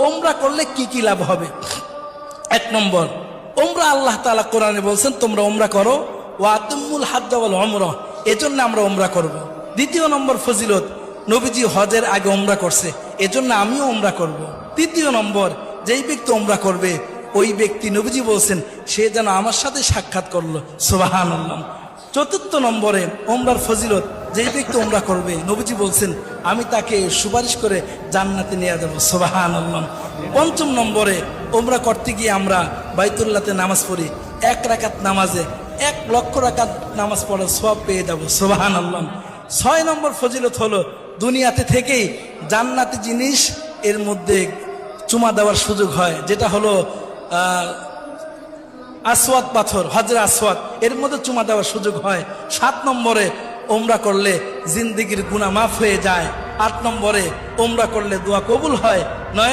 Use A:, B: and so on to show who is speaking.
A: ওমরা করলে কি কি লাভ হবে? এক নম্বর, ওমরা আল্লাহ তাআলা কোরআনে বলছেন তোমরা ওমরা করো, ওয়া আতিমুল হাজ্জ ওয়াল উমরা, এজন্য আমরা ওমরা করব। দ্বিতীয় নম্বর ফজিলত, নবীজি হজের আগে ওমরা করছে, এজন্য আমিও ওমরা করব। তৃতীয় নম্বর, যেই ব্যক্তি ওমরা করবে ওই ব্যক্তি নবীজি বলছেন সে যেন আমার সাথে সাক্ষাৎ করলো, সুবহানাল্লাহ। চতুর্থ নম্বরে ওমরার ফজিলত, যেই ব্যক্তি ওমরা করবে নবীজি বলছেন আমি তাকে সুপারিশ করে জান্নাতে নিয়ে যাবো, সুবহানাল্লাহ। পঞ্চম নম্বরে, ওমরা করতে গিয়ে আমরা বাইতুল্লাহতে নামাজ পড়ি, 1 রাকাত নামাজে 1 লক্ষ রাকাত নামাজ পড়ার সওয়াব পেয়ে যাবো, সুবহানাল্লাহ। 6 নম্বর ফজিলত হলো দুনিয়াতে থেকেই জান্নাতি জিনিস এর মধ্যে চুমা দেওয়ার সুযোগ হয়, যেটা হলো আসওয়াদ পাথর, হজরে আসওয়াদ, এর মধ্যে চুমা দেওয়ার সুযোগ হয়। 7 নম্বরে, ওমরা করলে জিন্দেগির গুনাহ মাফ হয়ে যায়। 8 নম্বরে, ওমরা করলে দোয়া কবুল হয়। 9